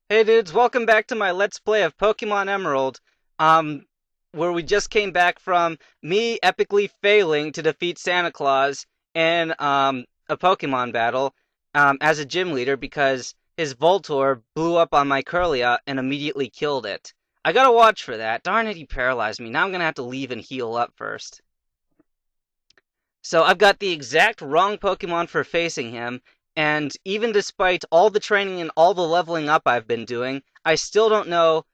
Hey dudes, welcome back to my Let's Play of Pokemon Emerald, um, where we just came back from me epically failing to defeat Santa Claus in, a Pokemon battle, as a gym leader because his Voltorb blew up on my Curlia and immediately killed it. I gotta watch for that. Darn it, he paralyzed me. Now I'm gonna have to leave and heal up first. So I've got the exact wrong Pokemon for facing him, and even despite all the training and all the leveling up I've been doing, I still don't know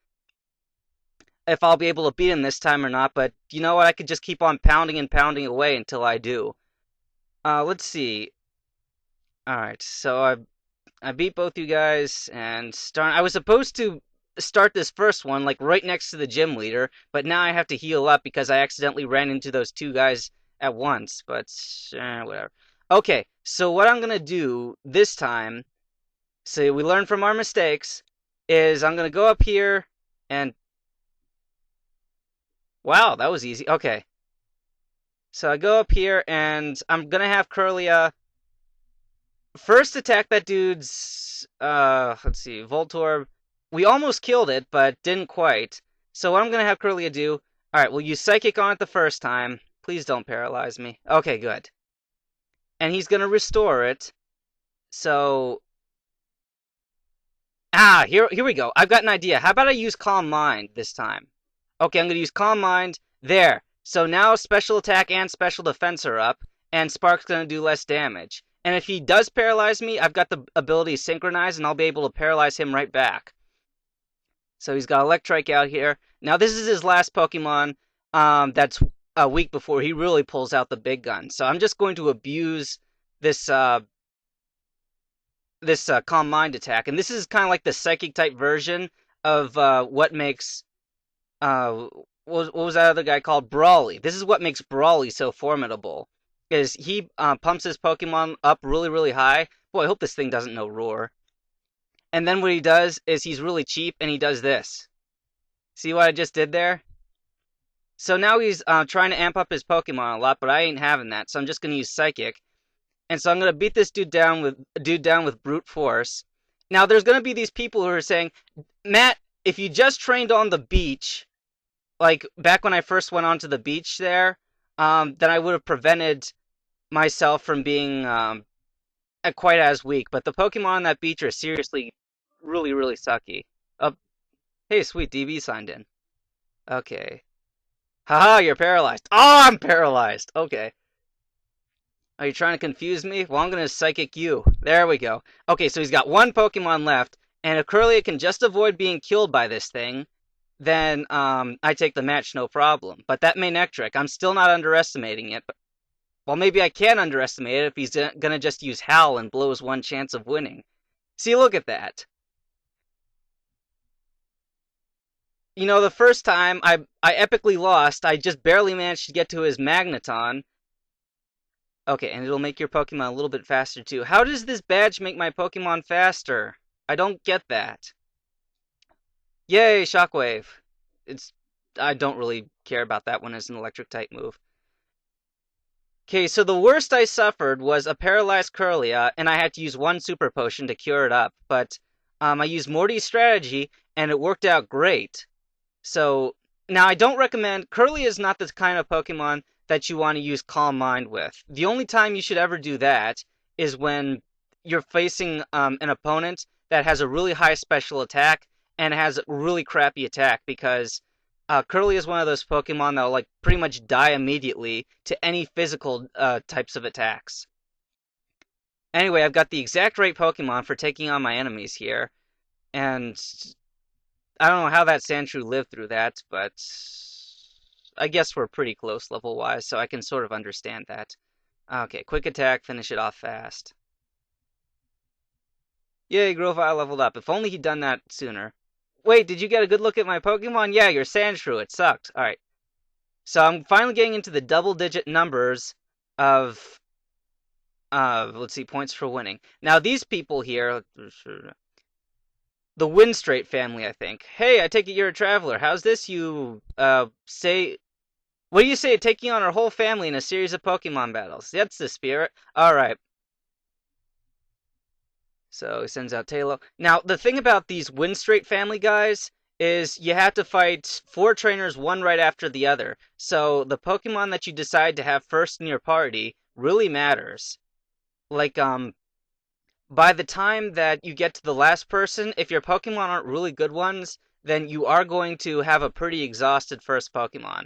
if I'll be able to beat him this time or not, but you know what? I could just keep on pounding and pounding away until I do. Let's see. Alright, so I beat both you guys, and I was supposed to start this first one, like, right next to the gym leader, but now I have to heal up because I accidentally ran into those two guys at once, but, whatever. Okay, so what I'm gonna do this time, so we learn from our mistakes, is I'm gonna go up here, and, wow, that was easy. Okay, so I go up here, and I'm gonna have Curlia first attack that dude's, let's see, Voltorb. We almost killed it, but didn't quite. So what I'm gonna have Curlia do, alright, we'll use Psychic on it the first time. Please don't paralyze me. Okay, good. And he's gonna restore it. So, here we go. I've got an idea. How about I use Calm Mind this time? Okay, I'm gonna use Calm Mind. There. So now special attack and special defense are up, and Spark's gonna do less damage. And if he does paralyze me, I've got the ability Synchronize, and I'll be able to paralyze him right back. So he's got Electrike out here. Now this is his last Pokemon, that's a week before he really pulls out the big gun. So I'm just going to abuse this Calm Mind attack, and this is kind of like the Psychic type version of what makes what was that other guy called? Brawly. This is what makes Brawly so formidable. Is he pumps his Pokemon up really, really high. Boy, I hope this thing doesn't know Roar. And then what he does is he's really cheap and he does this. See what I just did there? So now he's trying to amp up his Pokemon a lot, but I ain't having that. So I'm just gonna use Psychic. And so I'm gonna beat this dude down with brute force. Now there's gonna be these people who are saying, Matt, if you just trained on the beach, like back when I first went onto the beach there, then I would have prevented myself from being quite as weak. But the Pokemon on that beach are seriously really, really sucky. Hey, sweet, DB signed in. Okay. Haha, you're paralyzed. Oh, I'm paralyzed. Okay. Are you trying to confuse me? Well, I'm gonna Psychic you. There we go. Okay, so he's got one Pokemon left, and if Curlia can just avoid being killed by this thing, then I take the match no problem. But that Manectric, I'm still not underestimating it. But, well, maybe I can underestimate it if he's gonna just use Howl and blow his one chance of winning. See, look at that. You know, the first time I epically lost, I just barely managed to get to his Magneton. Okay, and it'll make your Pokemon a little bit faster too. How does this badge make my Pokemon faster? I don't get that. Yay, Shockwave. It's I don't really care about that one as an electric type move. Okay, so the worst I suffered was a paralyzed Curlia, and I had to use one super potion to cure it up. But I used Morty's strategy, and it worked out great. So now I don't recommend. Curly is not the kind of Pokemon that you want to use Calm Mind with. The only time you should ever do that is when you're facing an opponent that has a really high special attack and has really crappy attack because Curly is one of those Pokemon that will like pretty much die immediately to any physical types of attacks. Anyway, I've got the exact right Pokemon for taking on my enemies here, and I don't know how that Sandshrew lived through that, but I guess we're pretty close level-wise, so I can sort of understand that. Okay, quick attack, finish it off fast. Yay, Grovyle leveled up. If only he'd done that sooner. Wait, did you get a good look at my Pokemon? Yeah, your Sandshrew. It sucked. Alright. So I'm finally getting into the double-digit numbers of, let's see, points for winning. Now, these people here, the Windstraight family, I think. Hey, I take it you're a traveler. How's this you, say... What do you say, taking on our whole family in a series of Pokemon battles? That's the spirit. Alright. So he sends out Tailo. Now, the thing about these win straight family guys is you have to fight 4 trainers one right after the other. So the Pokemon that you decide to have first in your party really matters. Like, by the time that you get to the last person, if your Pokemon aren't really good ones, then you are going to have a pretty exhausted first Pokemon.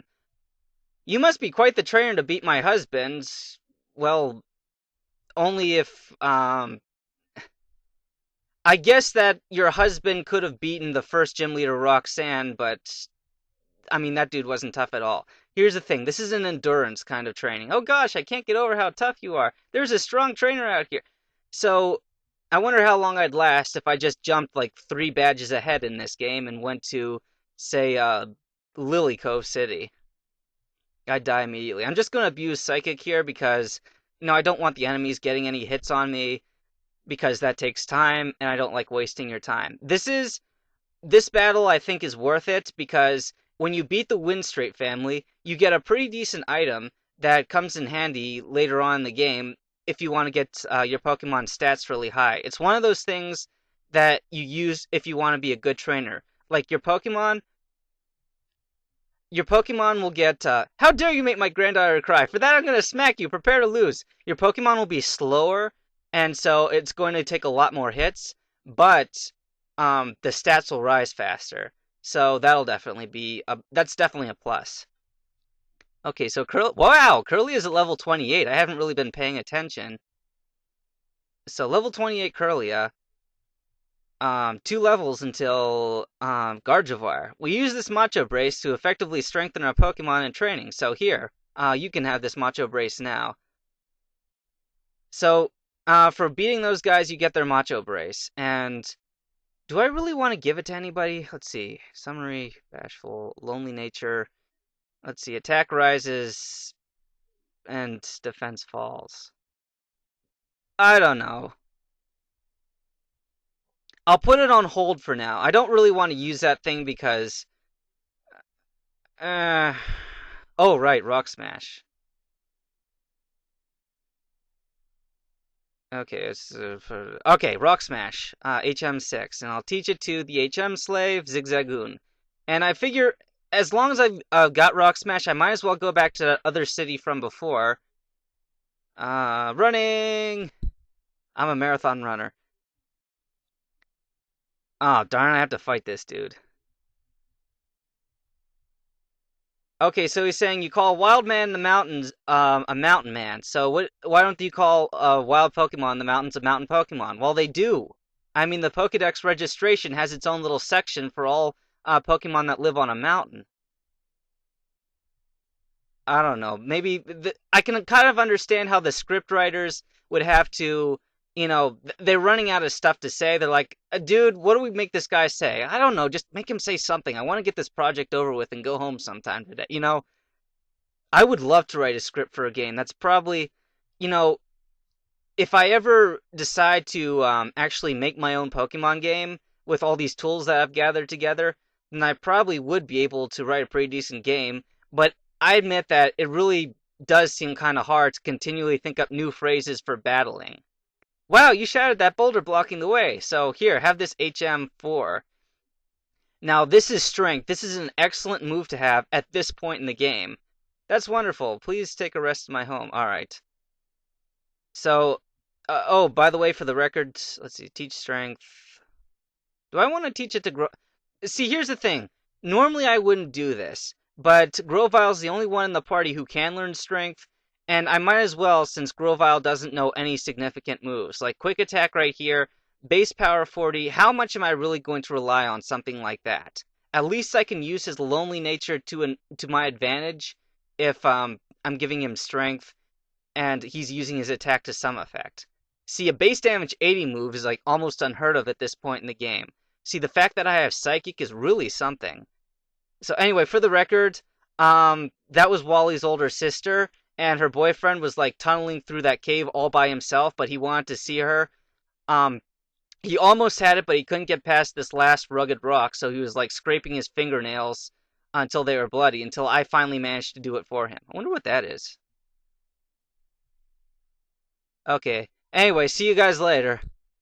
You must be quite the trainer to beat my husband. Well, only if, I guess that your husband could have beaten the first gym leader, Roxanne, but I mean, that dude wasn't tough at all. Here's the thing, this is an endurance kind of training. Oh gosh, I can't get over how tough you are. There's a strong trainer out here. So, I wonder how long I'd last if I just jumped like 3 badges ahead in this game and went to, say, Lily Cove City. I'd die immediately. I'm just going to abuse Psychic here because, I don't want the enemies getting any hits on me because that takes time and I don't like wasting your time. This battle I think is worth it because when you beat the Win Straight family, you get a pretty decent item that comes in handy later on in the game if you want to get your Pokemon stats really high. It's one of those things that you use if you want to be a good trainer. Like your Pokemon will get, how dare you make my granddaughter cry? For that I'm going to smack you, prepare to lose. Your Pokemon will be slower, and so it's going to take a lot more hits, but the stats will rise faster. So that'll definitely be, that's definitely a plus. Okay, so wow, Curly is at level 28. I haven't really been paying attention. So level 28 Curlia, 2 levels until Gardevoir. We use this Macho Brace to effectively strengthen our Pokemon in training. So here, you can have this Macho Brace now. So for beating those guys, you get their Macho Brace. And do I really want to give it to anybody? Let's see. Summary, Bashful, Lonely Nature. Let's see. Attack rises and defense falls. I don't know. I'll put it on hold for now. I don't really want to use that thing because... oh, right. Rock Smash. Okay, okay, Rock Smash, HM6, and I'll teach it to the HM slave, Zigzagoon. And I figure, as long as I've got Rock Smash, I might as well go back to that other city from before. Running! I'm a marathon runner. Oh, darn, I have to fight this dude. Okay, so he's saying you call wild man in the mountains a mountain man. So why don't you call wild Pokemon in the mountains a mountain Pokemon? Well, they do. I mean, the Pokedex registration has its own little section for all Pokemon that live on a mountain. I don't know. Maybe I can kind of understand how the script writers would have to, they're running out of stuff to say. They're like, dude, what do we make this guy say? I don't know. Just make him say something. I want to get this project over with and go home sometime today. I would love to write a script for a game. That's probably, you know, if I ever decide to actually make my own Pokemon game with all these tools that I've gathered together, then I probably would be able to write a pretty decent game. But I admit that it really does seem kind of hard to continually think up new phrases for battling. Wow, you shattered that boulder blocking the way. So here, have this HM4. Now, this is strength. This is an excellent move to have at this point in the game. That's wonderful. Please take a rest in my home. All right. So, oh, by the way, for the record, let's see, teach strength. Do I want to teach it to grow? See, here's the thing. Normally, I wouldn't do this, but Grovile's the only one in the party who can learn strength, and I might as well since Grovile doesn't know any significant moves. Like quick attack right here, base power 40. How much am I really going to rely on something like that? At least I can use his lonely nature to my advantage if I'm giving him strength and he's using his attack to some effect. See, a base damage 80 move is like almost unheard of at this point in the game. See, the fact that I have Psychic is really something. So anyway, for the record, that was Wally's older sister, and her boyfriend was like tunneling through that cave all by himself, but he wanted to see her. He almost had it, but he couldn't get past this last rugged rock, so he was like scraping his fingernails until they were bloody, until I finally managed to do it for him. I wonder what that is. Okay. Anyway, see you guys later.